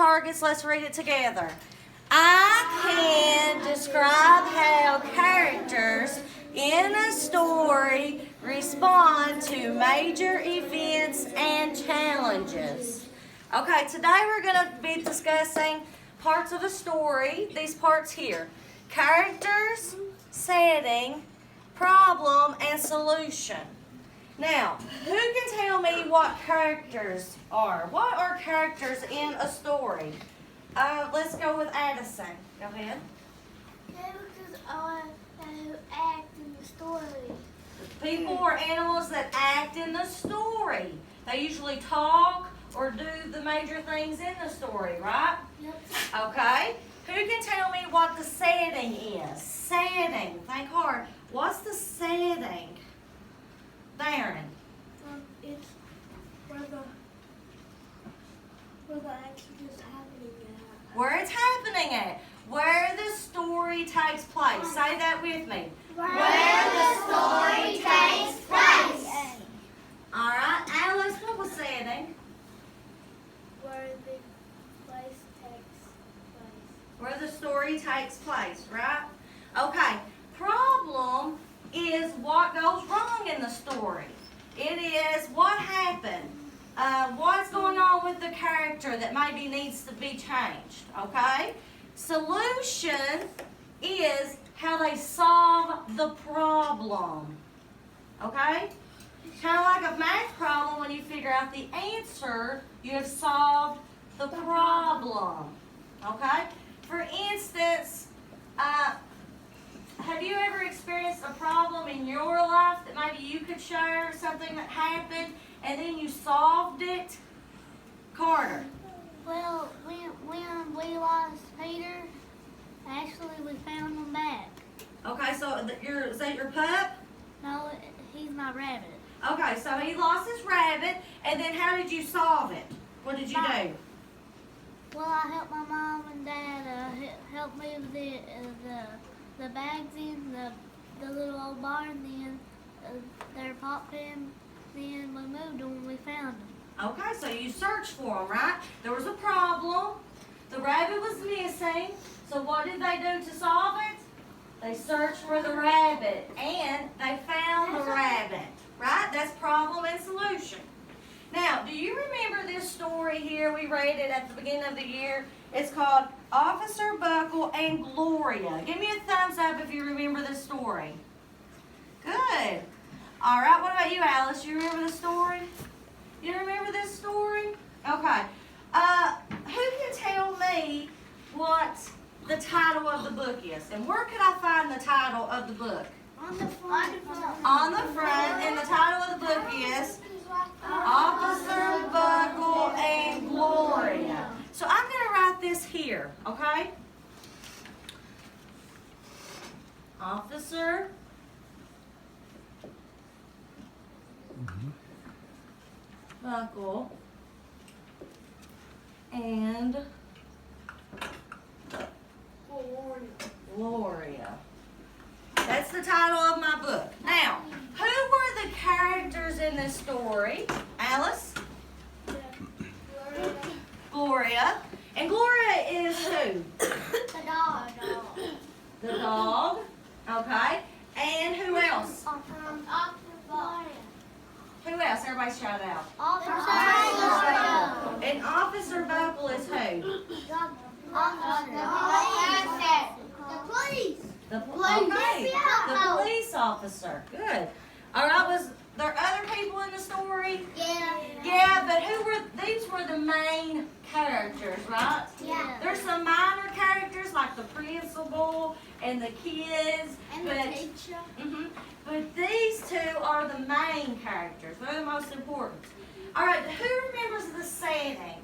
targets. Let's read it together. I can describe how characters in a story respond to major events and challenges. Okay, today we're going to be discussing parts of a story. These parts here. Characters, setting, problem, and solution. Now, who can tell me what characters are? What are characters in a story? Let's go with Addison. Go ahead. Characters are who act in the story. People or animals that act in the story. They usually talk or do the major things in the story, right? Yep. Okay. Who can tell me what the setting is? Setting. Think hard. What's the setting? Darren. It's where the action is happening at. Where it's happening at. Where the story takes place. Say that with me. Where the story takes place. All right. Alice, what was setting? Where the place takes place. Where the story takes place, right? Okay. Problem is what goes wrong in the story. It is what happened. What's going on with the character that maybe needs to be changed, okay? Solution is how they solve the problem, okay? Kind of like a math problem. When you figure out the answer, you have solved the problem, okay? For instance, have you ever experienced a problem in your life that maybe you could share, something that happened, and then you solved it? Carter. Well, when we lost Peter, actually we found him back. Okay, so is that your pup? No, he's my rabbit. Okay, so he lost his rabbit, and then how did you solve it? What did you do? Well, I helped my mom and dad help move the bags in the little old barn. Then their pop pen. Then we moved them when we found them. Okay, so you searched for them, right? There was a problem. The rabbit was missing. So what did they do to solve it? They searched for the rabbit, and they found the rabbit, right? That's problem and solution. Now, do you remember this story here? We read it at the beginning of the year. It's called Officer Buckle and Gloria. Give me a thumbs up if you remember this story. Good. All right, what about you, Alice? You remember the story? You remember this story? Okay. Who can tell me what the title of the book is? And where could I find the title of the book? On the front. On the front, and the title of the book is Officer Buckle and Gloria. So I'm going to write this here, okay? Officer Buckle and Gloria. That's the title of my book. Now, who were the characters in this story? Alice? Gloria. And Gloria is who? The dog. The dog. Okay. And who else? Who else? Everybody shout out. And Officer Buckle is who? The police officer. Good. All right. Was there other people in the story? Yeah, but these were the main characters, right? Yeah. There's some minor characters like the principal and the kids, but these two are the main characters. They're the most important. All right, who remembers the setting?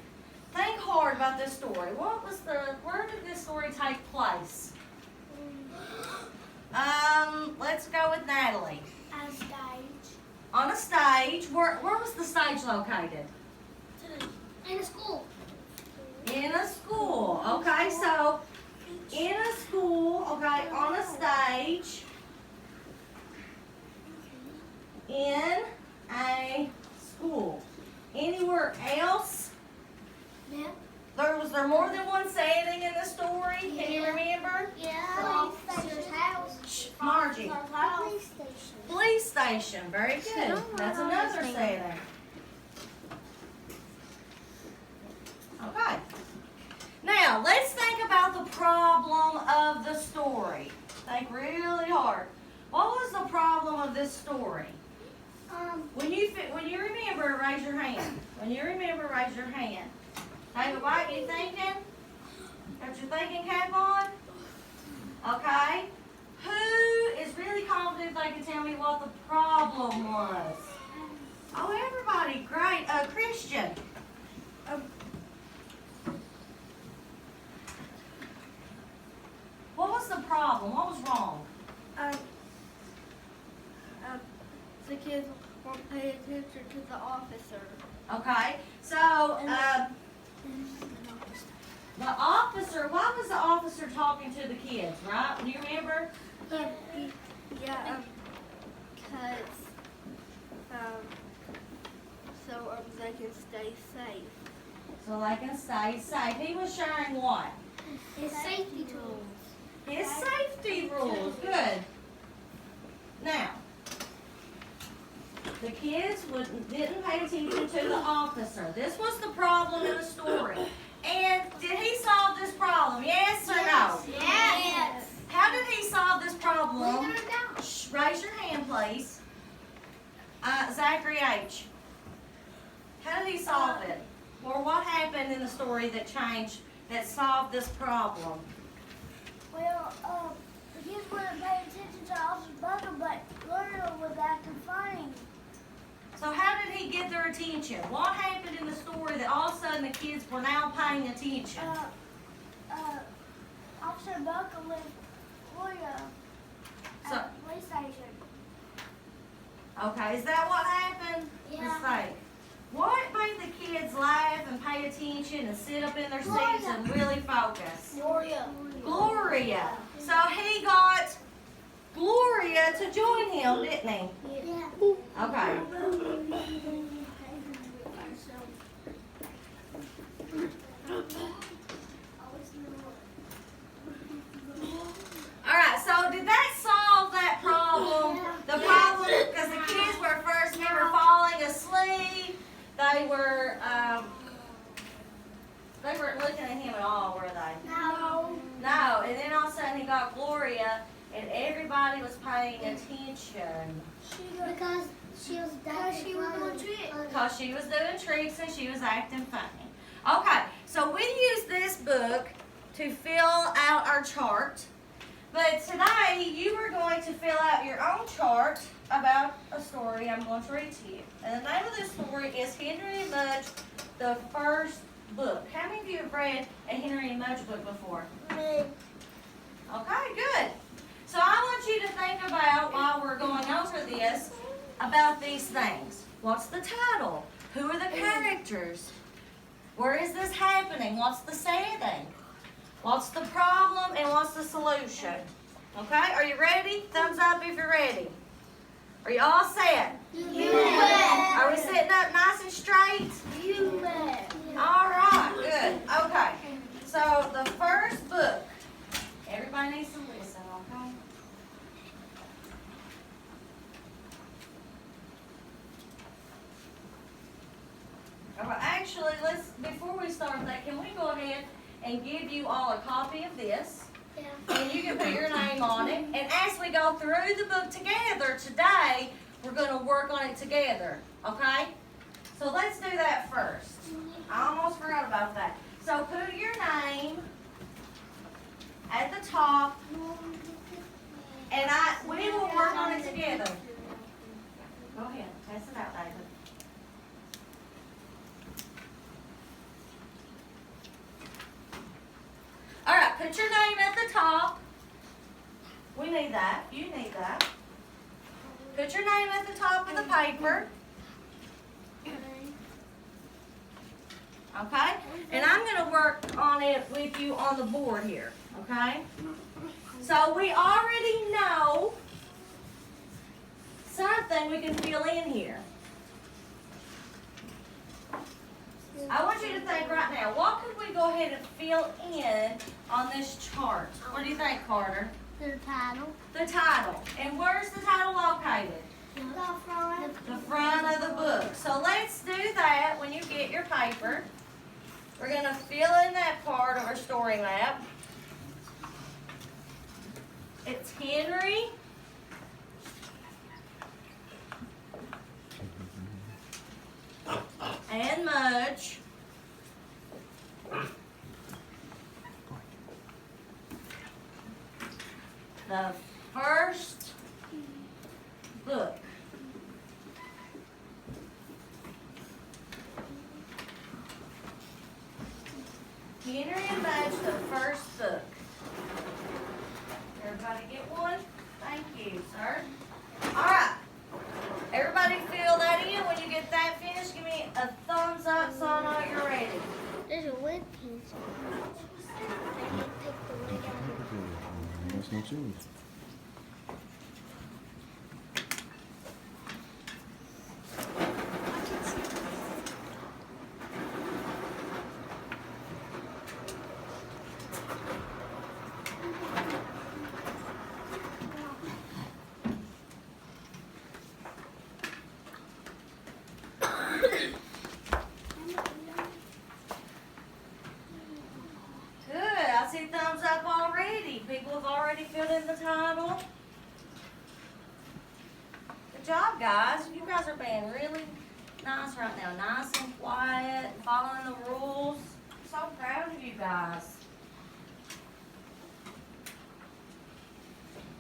Think hard about this story. Where did this story take place? Let's go with Natalie. On stage. On a stage. Where was the stage located? In a school. In a school. Okay, so in a school, okay, on a stage, in a school. Anywhere else? Yeah. There was there more than one setting in the story? Can you remember? Yeah. Officer's house. Shh, Margie. Police station. Police station. Very good. That's another setting. Okay. Now, let's think about the problem of the story. Think really hard. What was the problem of this story? When you remember, raise your hand. When you remember, raise your hand. David White, you thinking? Got your thinking cap on? Okay. Who is really confident they can tell me what the problem was? Oh, everybody. Great. Christian. What was the problem? What was wrong? The kids won't pay attention to the officer. Okay. So, the officer, why was the officer talking to the kids, right? Do you remember? Yeah, because so they can stay safe. So they can stay safe. He was sharing what? His safety tools. His safety rules. Good. Now, the kids didn't pay attention to the officer. This was the problem in the story. And did he solve this problem? Yes or no? Yes. How did he solve this problem? Believe it or not. Shh, raise your hand, please. Zachary H. How did he solve it? Or what happened in the story that solved this problem? Well, the kids wouldn't pay attention to Officer Buckle, but Gloria was acting funny. So how did he get their attention? What happened in the story that all of a sudden the kids were now paying attention? Officer Buckle with Gloria So- at the police station. Okay, is that what happened? Yeah. Mistake. What made the kids laugh and pay attention and sit up in their seats Gloria. and really focus? Gloria. Gloria. So he got Gloria to join him, didn't he? Yeah. Okay. Alright, so did that solve that problem? The problem, because the kids were first never falling asleep. They weren't looking at him at all, were they? No. No, and then all of a sudden he got Gloria, and everybody was paying attention. Because she was doing tricks. Because she was doing tricks and she was acting funny. Okay, so we use this book to fill out our chart. But today you are going to fill out your own chart about a story I'm going to read to you. And the name of this story is Henry and Mudge, the first book. How many of you have read a Henry and Mudge book before? Me. Okay, good. So I want you to think about, while we're going over this, about these things. What's the title? Who are the characters? Where is this happening? What's the setting? What's the problem and what's the solution? Okay, are you ready? Thumbs up if you're ready. Are you all set? Are we sitting up nice and straight? All right, good. Okay, so the first book. Everybody needs to listen, okay? All right, actually, before we start that, can we go ahead and give you all a copy of this? And you can put your name on it. And as we go through the book together today, we're going to work on it together, okay? So let's do that first. I almost forgot about that. So put your name at the top, and we will work on it together. Go ahead, test it out, David. All right, put your name at the top. We need that. You need that. Put your name at the top of the paper. Okay? And I'm going to work on it with you on the board here. Okay? So we already know something we can fill in here. I want you to think right now, what could we go ahead and fill in on this chart? What do you think, Carter? The title. The title. And where's the title located? The front. The front of the book. So let's do that when you get your paper. We're going to fill in that part of our story map. It's Henry and Mudge the first book. Henry and Mudge, the first book. Everybody get one? Thank you, sir. All right. Everybody fill that in. When you get that finished, give me a thumbs up so I know you're ready. There's a wood pencil. I can pick the wood out. That's not yours. Good. I see thumbs up already. People have already filled in the title. Good job, guys. You guys are being really nice right now. Nice and quiet, following the rules. I'm so proud of you guys.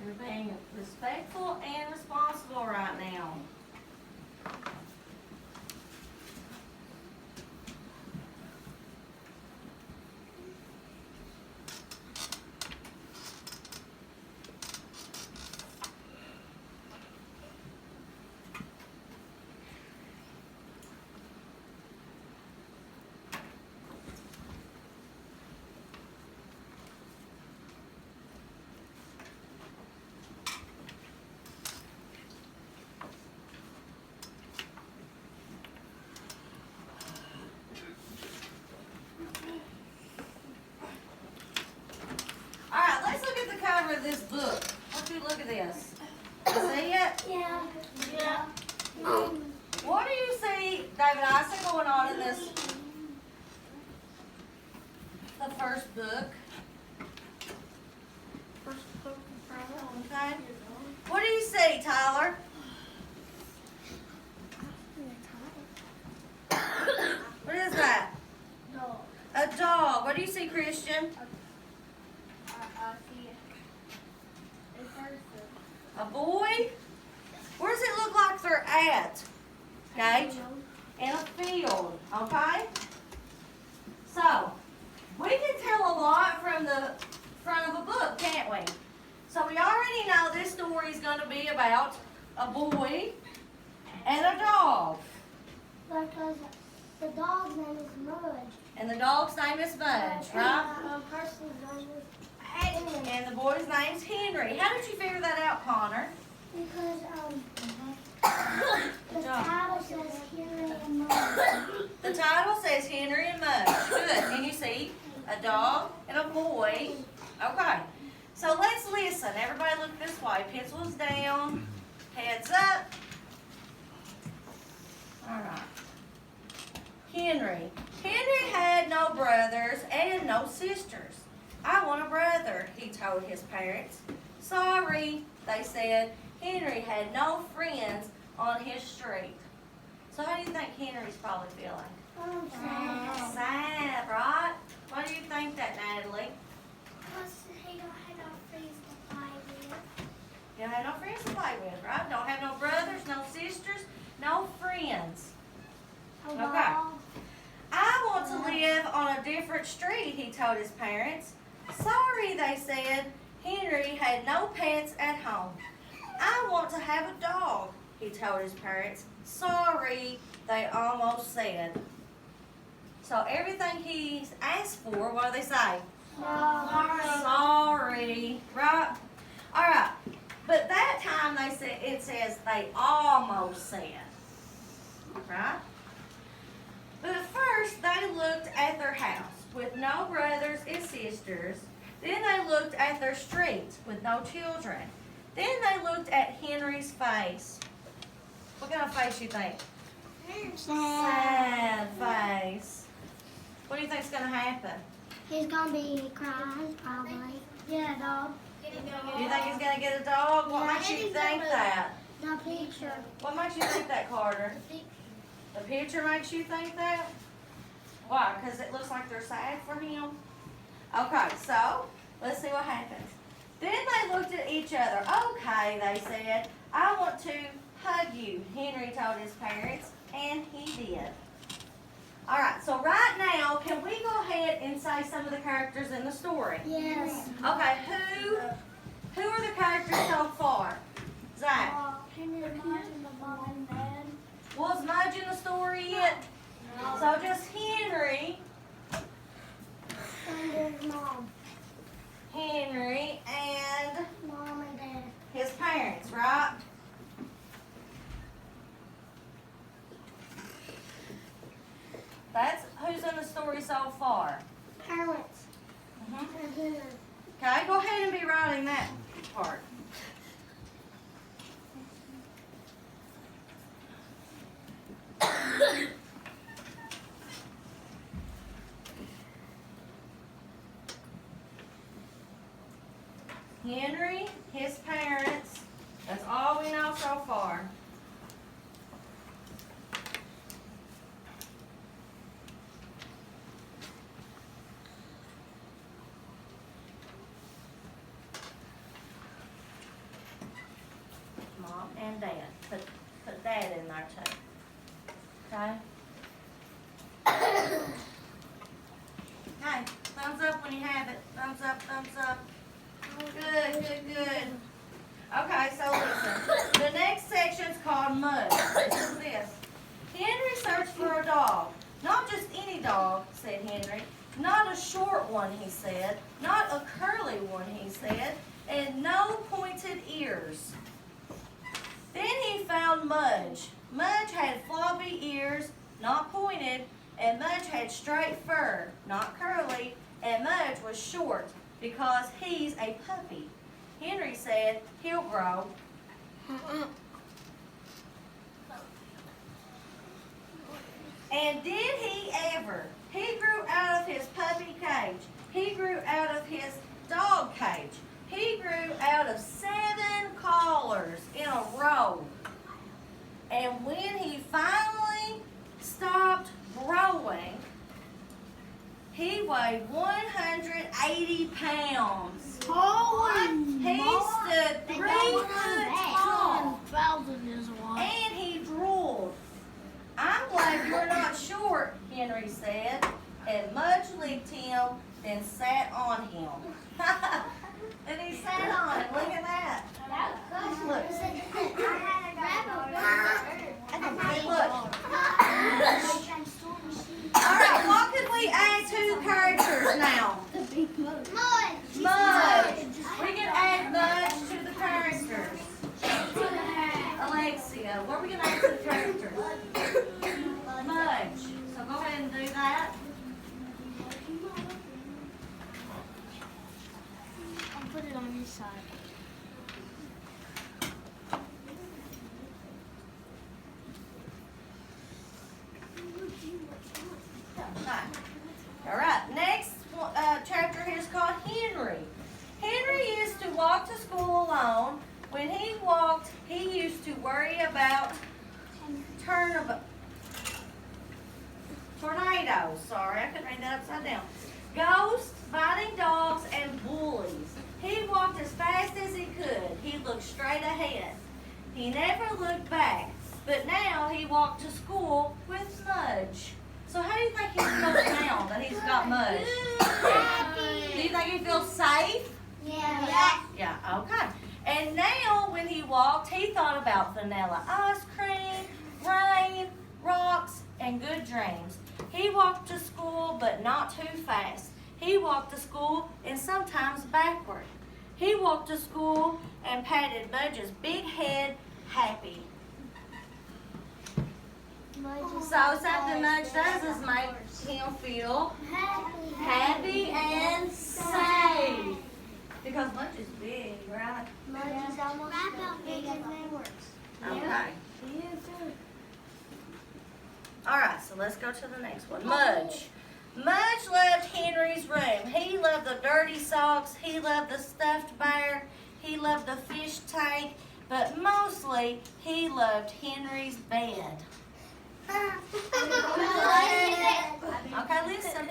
You're being respectful and responsible right now. All right, let's look at the cover of this book. Won't you look at this? You see it? Yeah. Yeah. What do you see, David Ison, going on in this, the first book? First book in front of Okay. What do you see, Tyler? What is that? dog. A dog. What do you see, Christian? I see it. A person. A boy? Where does it look like they're at? Gage? In a field, okay? So, we can tell a lot from the front of a book, can't we? So we already know this story is going to be about a boy and a dog. Because the dog's name is Mudge. And the dog's name is Mudge, right? And the person's name is Henry. And the boy's name's Henry. How did you figure that out, Connor? Because Good the job. title says Henry and Mudge. The title says Henry and Mudge. Good. And you see a dog and a boy. Okay. So let's listen. Everybody look this way. Pencils down. Heads up. All right. Henry. Henry had no brothers and no sisters. I want a brother, he told his parents. Sorry, they said. Henry had no friends on his street. So how do you think Henry's probably feeling? Sad, right? Why do you think that, Natalie? Because he don't have no friends to play with. You don't have no friends to play with, right? Don't have no brothers, no sisters, no friends. A Okay. ball. I want to live on a different street, he told his parents. Sorry, they said. Henry had no pets at home. I want to have a dog, he told his parents. Sorry, they almost said. So everything he's asked for, what do they say? Sorry, right? All right. But that time they said it says they almost said, right? But at first, they looked at their house with no brothers and sisters. Then they looked at their street with no children. Then they looked at Henry's face. What kind of face you think? Sad face. What do you think's gonna happen? He's gonna be crying, probably. Yeah, dog. You think he's gonna get a dog? What makes you think that? The picture. What makes you think that, Carter? The picture makes you think that? Why? Because it looks like they're sad for him? Okay, so let's see what happens. Then they looked at each other. Okay, they said, I want to hug you, Henry told his parents, and he did. All right, so right now, can we go ahead and say some of the characters in the story? Yes. Okay, who are the characters so far? Zach, Henry, Mudge, and the mom and dad. was Mudge in the story yet? So just Henry, And his mom. Henry, and Mom and dad. his parents, right? That's who's in the story so far. Parents. Mhm. Okay, go ahead and be writing that part. Henry, his parents, that's all we know so far. Mom and dad. Put dad in there too. Okay? Okay, thumbs up when you have it. Thumbs up, thumbs up. Good, good, good. Okay, so listen. The next section's called Mudge. Listen to this. Henry searched for a dog. Not just any dog, said Henry. Not a short one, he said. Not a curly one, he said. And no pointed ears. Then he found Mudge. Mudge had floppy ears, not pointed, and Mudge had straight fur, not curly, and Mudge was short because he's a puppy. Henry said he'll grow. And did he ever? He grew out of his puppy cage. He grew out of his dog cage. He grew out of 7 collars in a row. And when he finally stopped growing, he weighed 180 pounds. He stood 3 foot tall. 1,000 is one. And he drooled. I'm glad you're not short, Henry said. And Mudge licked him, then sat on him. And he sat on him. Look at that. Look. Look. All right, what could we add to the characters now? Mudge. We can add Mudge to the characters. Alexia, what are we going to add to the characters? Mudge. So go ahead and do that. I'll put it on this side. All right, next chapter here is called Henry. Henry used to walk to school alone. When he walked, he used to worry about tornadoes. Sorry, I couldn't read that upside down. Ghosts, biting dogs, and bullies. He walked as fast as he could. He looked straight ahead. He never looked back. But now he walked to school with Mudge. So how do you think he feels now that he's got Mudge? Do you think he feels safe? Yeah. Yeah, okay. And now when he walked, he thought about vanilla ice cream, rain, rocks, and good dreams. He walked to school, but not too fast. He walked to school and sometimes backward. He walked to school and patted Mudge's big head, happy. So something Mudge does is make him feel happy and safe. Because Mudge is big, right? Mudge is almost big as Edwards. Okay. He is too. Alright, so let's go to the next one. Mudge. Mudge loved Henry's room. He loved the dirty socks. He loved the stuffed bear. He loved the fish tank. But mostly, he loved Henry's bed. Okay, listen.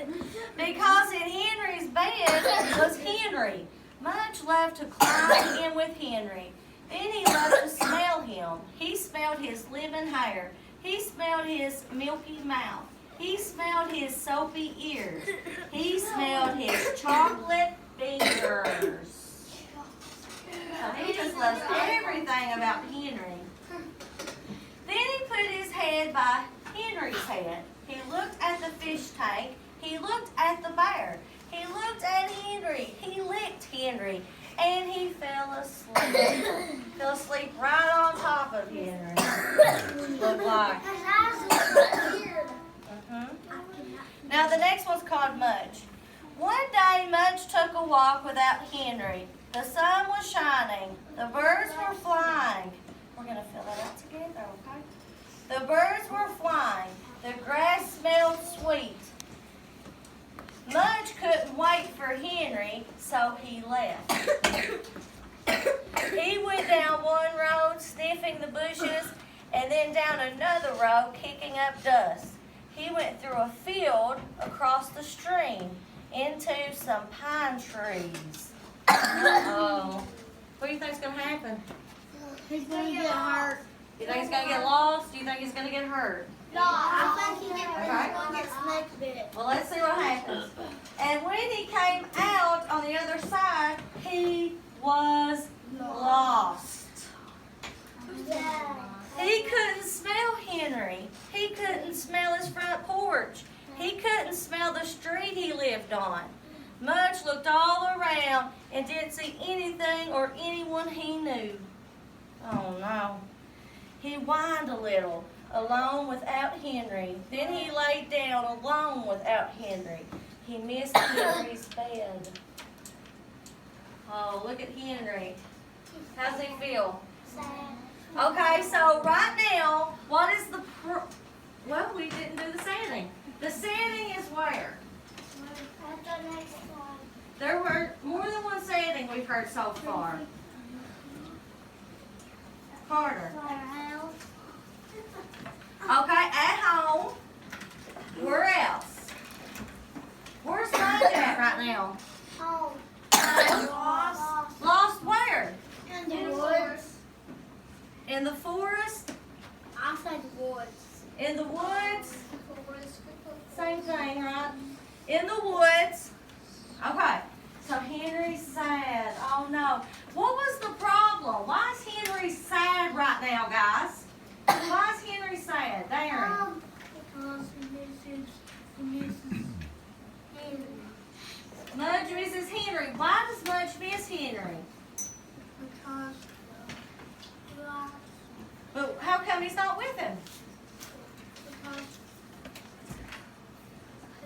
Because in Henry's bed was Henry. Mudge loved to climb in with Henry. Then he loved to smell him. He smelled his living hair. He smelled his milky mouth. He smelled his soapy ears. He smelled his chocolate fingers. So he just loves everything about Henry. Then he put his head by Henry's head. He looked at the fish tank. He looked at the bear. He looked at Henry. He licked Henry. And he fell asleep. Fell asleep right on top of Henry. Looked like. Now the next one's called Mudge. One day Mudge took a walk without Henry. The sun was shining. The birds were flying. We're going to fill that out together, okay? The birds were flying. The grass smelled sweet. Mudge couldn't wait for Henry, so he left. He went down one road, sniffing the bushes, and then down another road, kicking up dust. He went through a field across the stream into some pine trees. Uh-oh. What do you think's going to happen? He's gonna get hurt. You think he's going to get lost? Do you think he's going to get hurt? No, I think he's Okay. gonna get snake bit. Well, let's see what happens. And when he came out on the other side, he was lost. Yeah. He couldn't smell Henry. He couldn't smell his front porch. He couldn't smell the street he lived on. Mudge looked all around and didn't see anything or anyone he knew. Oh no. He whined a little, alone without Henry. Then he laid down alone without Henry. He missed Henry's bed. Oh, look at Henry. How's he feel? Sad. Okay, so right now, what is the well, we didn't do the sanding. The sanding is where? At the next one. There were more than one sanding we've heard so far. Carter. Our house. Okay, at home. Where else? Where's Mudge at right now? Home. Lost. Lost where? In the woods. In the forest? I said woods. In the woods? Forest. Same thing, right? In the woods. Okay. So Henry's sad. Oh no. What was the problem? Why is Henry sad right now, guys? Why is Henry sad? Darren. Because he misses Henry. Mudge misses Henry. Why does Mudge miss Henry? Because But how come he's not with him?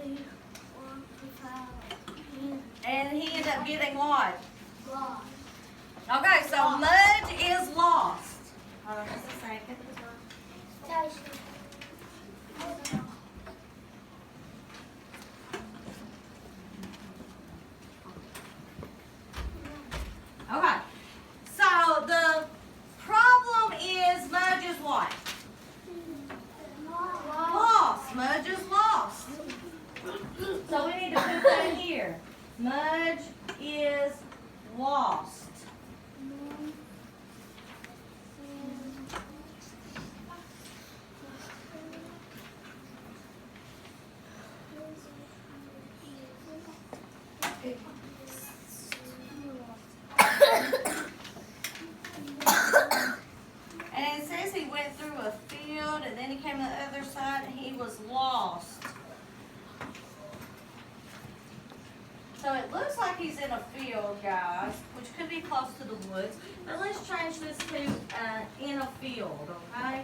he wants to have And he ended up getting what? lost. Okay, so Mudge is lost. Hold on just a second. Okay. So the problem is Mudge is what? Lost. Mudge is lost. So we need to put that here. Mudge is lost. And it says he went through a field and then he came to the other side and he was lost. So it looks like he's in a field, guys, which could be close to the woods. But let's change this to in a field, okay?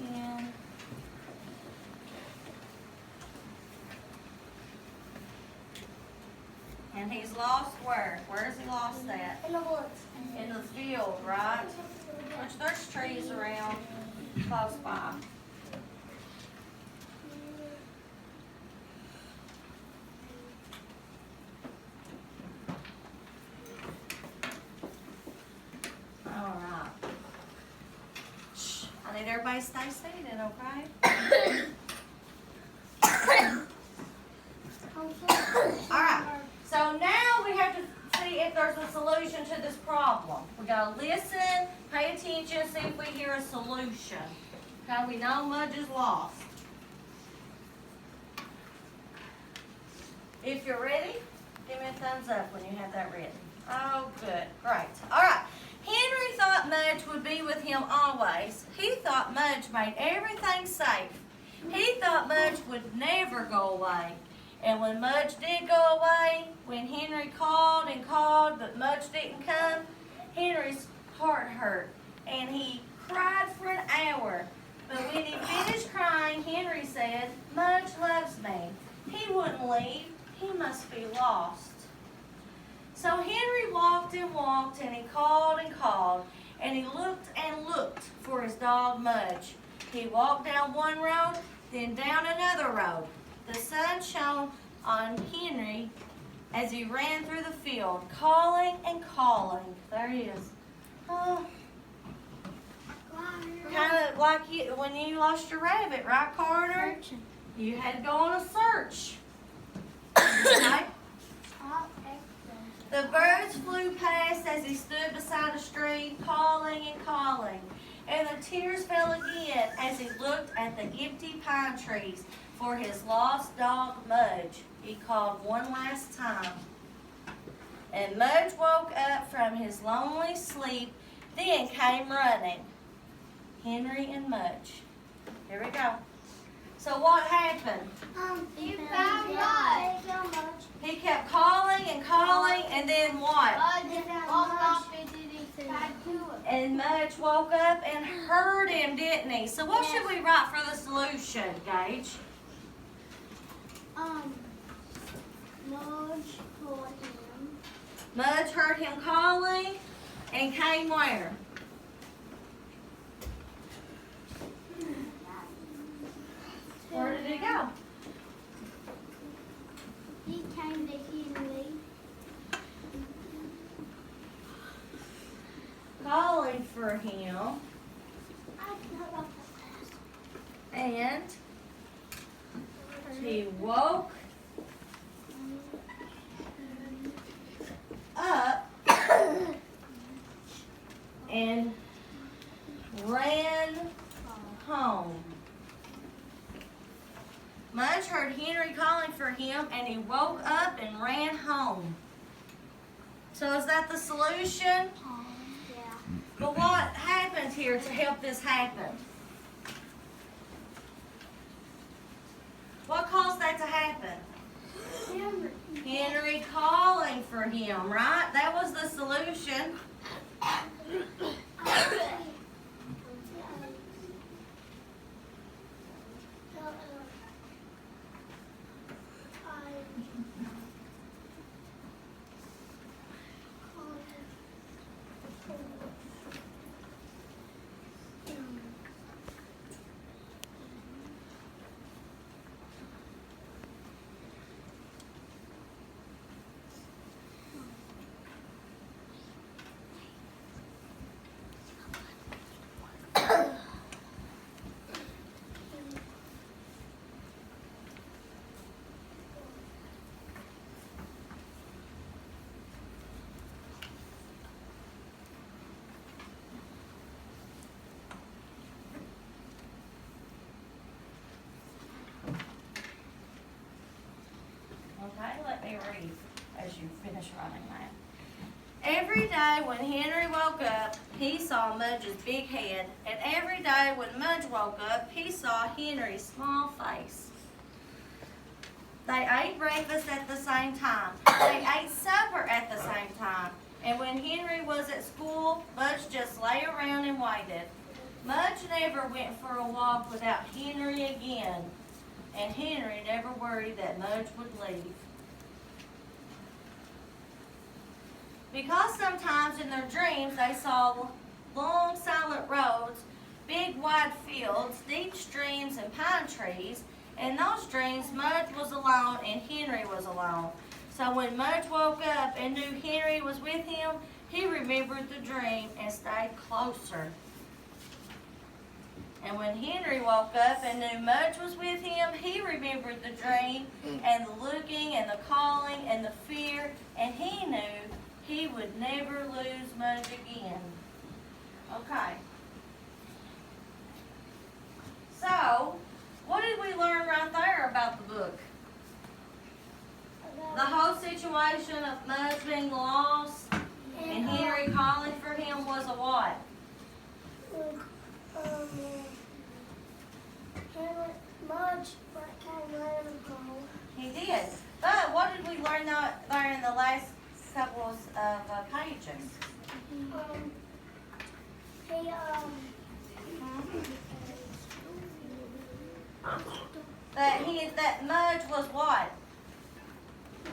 In And he's lost where? Where is he lost at? In the woods. In the field, right? Which there's trees around close by. All right. Shh. I need everybody to stay seated, okay? All right. So now we have to see if there's a solution to this problem. We gotta listen, pay attention, see if we hear a solution. Okay, we know Mudge is lost. If you're ready, give me a thumbs up when you have that ready. Oh, good, great. All right. Henry thought Mudge would be with him always. He thought Mudge made everything safe. He thought Mudge would never go away. And when Mudge did go away, when Henry called and called, but Mudge didn't come, Henry's heart hurt. And he cried for an hour. But when he finished crying, Henry said, Mudge loves me. He wouldn't leave. He must be lost. So Henry walked and walked, and he called and called, and he looked and looked for his dog Mudge. He walked down one road, then down another road. The sun shone on Henry as he ran through the field, calling and calling. There he is. Oh, kind of like when you lost your rabbit, right, Carter? You had to go on a search. Okay? The birds flew past as he stood beside a stream, calling and calling. And the tears fell again as he looked at the empty pine trees for his lost dog, Mudge. He called one last time. And Mudge woke up from his lonely sleep, then came running. Henry and Mudge. Here we go. So what happened? You found Mudge. He kept calling and calling, and then what? And Mudge woke up and heard him, didn't he? So what should we write for the solution, Gage? Mudge called him. Mudge heard him calling and came where? Where did he go? He came to Henry. Calling for him. And he woke up and ran home. Mudge heard Henry calling for him, and he woke up and ran home. So is that the solution? Yeah. But what happened here to help this happen? What caused that to happen? Henry calling for him, right? That was the solution. Okay, let me read as you finish writing that. Every day when Henry woke up, he saw Mudge's big head, and every day when Mudge woke up, he saw Henry's small face. They ate breakfast at the same time. They ate supper at the same time. And when Henry was at school, Mudge just lay around and waited. Mudge never went for a walk without Henry again. And Henry never worried that Mudge would leave. because sometimes in their dreams they saw long silent roads, big wide fields, deep streams, and pine trees. In those dreams, Mudge was alone and Henry was alone. So when Mudge woke up and knew Henry was with him, he remembered the dream and stayed closer. And when Henry woke up and knew Mudge was with him, he remembered the dream and the looking and the calling and the fear, and he knew he would never lose Mudge again. Okay. So, what did we learn right there about the book? The whole situation of Mudge being lost and Henry calling for him was a what? Mudge came let him go. He did. But what did we learn there in the last couple of pages? That Mudge was what?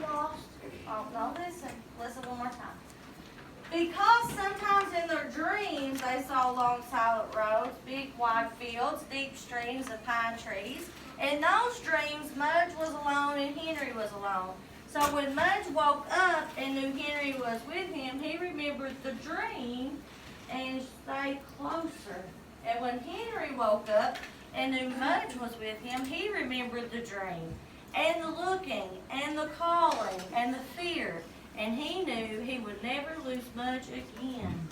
Lost. Oh, no, listen. Listen one more time. Because sometimes in their dreams they saw long silent roads, big wide fields, deep streams, and pine trees. In those dreams, Mudge was alone and Henry was alone. So when Mudge woke up and knew Henry was with him, he remembered the dream and stayed closer. And when Henry woke up and knew Mudge was with him, he remembered the dream and the looking and the calling and the fear. And he knew he would never lose Mudge again.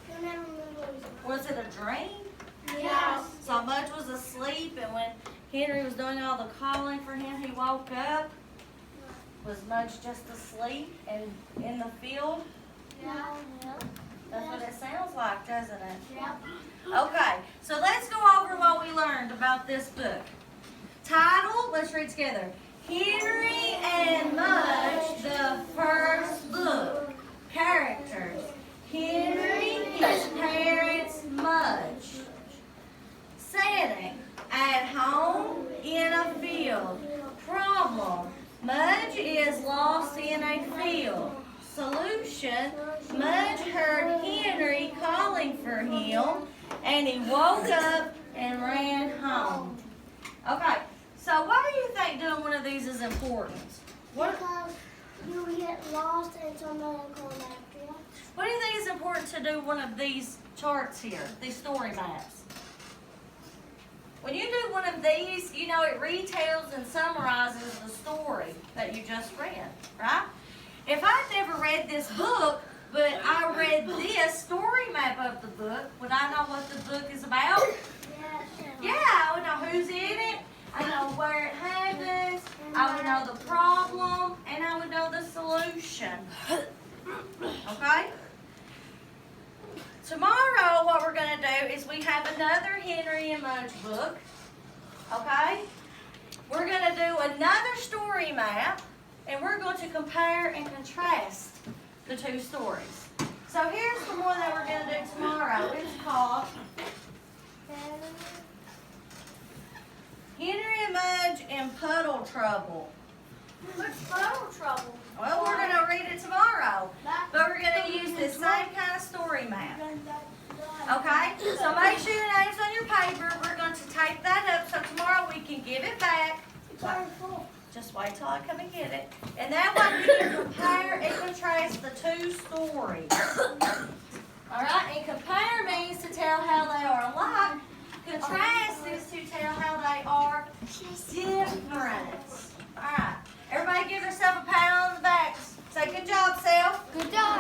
You'll never lose. Was it a dream? Yes. So Mudge was asleep, and when Henry was doing all the calling for him, he woke up. Was Mudge just asleep and in the field? Yeah. That's what it sounds like, doesn't it? Yep. Okay, so let's go over what we learned about this book. Title, let's read together. Henry and Mudge, the first book. Characters. Henry, his parents, Mudge. Setting. At home, in a field. Problem. Mudge is lost in a field. Solution. Mudge heard Henry calling for him, and he woke up and ran home. Okay, so why do you think doing one of these is important? Because you get lost and somebody will come after you. What do you think is important to do one of these charts here, these story maps? When you do one of these, you know, it retells and summarizes the story that you just read, right? If I'd never read this book, but I read this story map of the book, would I know what the book is about? Yeah, I would know who's in it, I know where it happens, I would know the problem, and I would know the solution. Okay? Tomorrow, what we're going to do is we have another Henry and Mudge book. Okay? We're going to do another story map, and we're going to compare and contrast the two stories. So here's the one that we're going to do tomorrow. It's called Henry and Mudge in Puddle Trouble. What's puddle trouble? Well, we're going to read it tomorrow, but we're going to use this same kind of story map. Okay? So make sure your name's on your paper. We're going to tape that up so tomorrow we can give it back. It's already full. Just wait till I come and get it. And that way we can compare and contrast the two stories. Alright? And compare means to tell how they are alike. Contrast is to tell how they are different. Alright. Everybody give yourself a pat on the back. Say good job, Self. Good job.